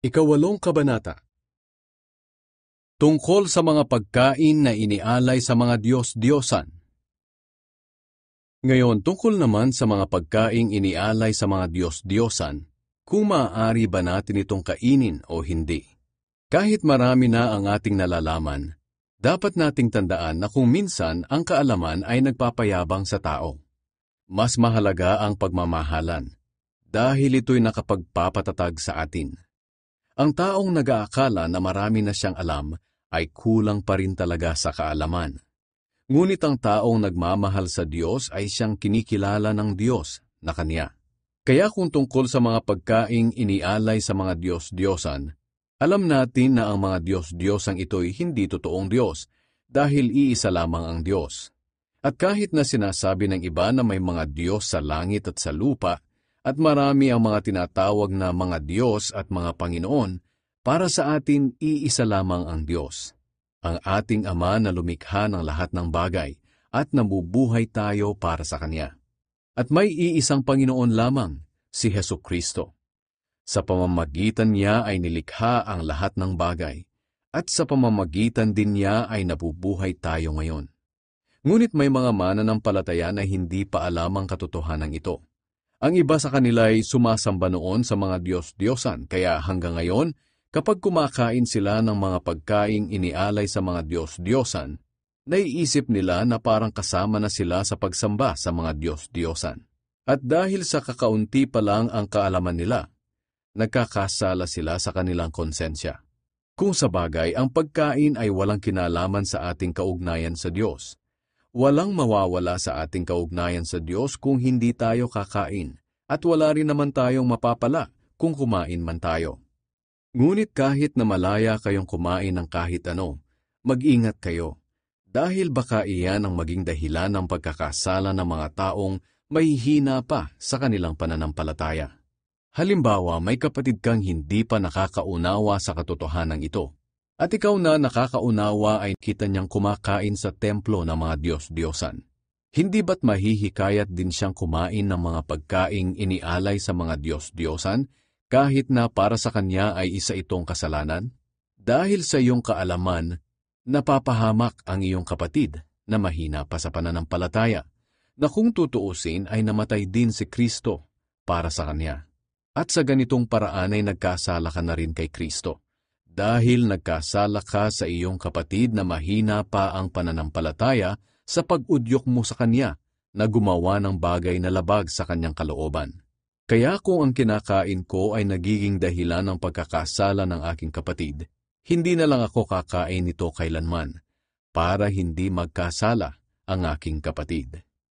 Ikawalong kabanata. Tungkol sa mga pagkain na inialay sa mga Diyos-Diyosan. Ngayon, tungkol naman sa mga pagkaing inialay sa mga Diyos-Diyosan, kung maaari ba natin itong kainin o hindi. Kahit marami na ang ating nalalaman, dapat nating tandaan na kung minsan ang kaalaman ay nagpapayabang sa tao. Mas mahalaga ang pagmamahalan, dahil ito'y nakapagpapatatag sa atin. Ang taong nag-aakala na marami na siyang alam ay kulang pa rin talaga sa kaalaman. Ngunit ang taong nagmamahal sa Diyos ay siyang kinikilala ng Diyos na Kanya. Kaya kung tungkol sa mga pagkaing inialay sa mga Diyos-Diyosan, alam natin na ang mga Diyos-Diyosang ito'y hindi totoong Diyos dahil iisa lamang ang Diyos. At kahit na sinasabi ng iba na may mga Diyos sa langit at sa lupa, at marami ang mga tinatawag na mga Diyos at mga Panginoon, para sa atin iisa lamang ang Diyos, ang ating Ama na lumikha ng lahat ng bagay at nabubuhay tayo para sa Kanya. At may iisang Panginoon lamang, si Hesukristo. Sa pamamagitan niya ay nilikha ang lahat ng bagay, at sa pamamagitan din niya ay nabubuhay tayo ngayon. Ngunit may mga mananampalataya na hindi pa alam ang katotohanan ito. Ang iba sa kanila ay sumasamba noon sa mga Diyos-Diyosan, kaya hanggang ngayon, kapag kumakain sila ng mga pagkaing inialay sa mga Diyos-Diyosan, naiisip nila na parang kasama na sila sa pagsamba sa mga Diyos-Diyosan. At dahil sa kakaunti pa lang ang kaalaman nila, nagkakasala sila sa kanilang konsensya. Kung sa bagay, ang pagkain ay walang kinalaman sa ating kaugnayan sa Diyos. Walang mawawala sa ating kaugnayan sa Diyos kung hindi tayo kakain, at wala rin naman tayong mapapala kung kumain man tayo. Ngunit kahit na malaya kayong kumain ng kahit ano, mag-ingat kayo, dahil baka iyan ang maging dahilan ng pagkakasala ng mga taong mahihina pa sa kanilang pananampalataya. Halimbawa, may kapatid kang hindi pa nakakaunawa sa katotohanan ito. At ikaw na nakakaunawa ay kita niyang kumakain sa templo ng mga Diyos-Diyosan. Hindi ba't mahihikayat din siyang kumain ng mga pagkaing inialay sa mga Diyos-Diyosan kahit na para sa kanya ay isa itong kasalanan? Dahil sa iyong kaalaman, napapahamak ang iyong kapatid na mahina pa sa pananampalataya, na kung tutuusin ay namatay din si Kristo para sa kanya. At sa ganitong paraan ay nagkasala ka na rin kay Kristo. Dahil nagkasala ka sa iyong kapatid na mahina pa ang pananampalataya sa pag-udyok mo sa kanya na gumawa ng bagay na labag sa kanyang kalooban. Kaya kung ang kinakain ko ay nagiging dahilan ng pagkakasala ng aking kapatid, hindi na lang ako kakain nito kailanman para hindi magkasala ang aking kapatid.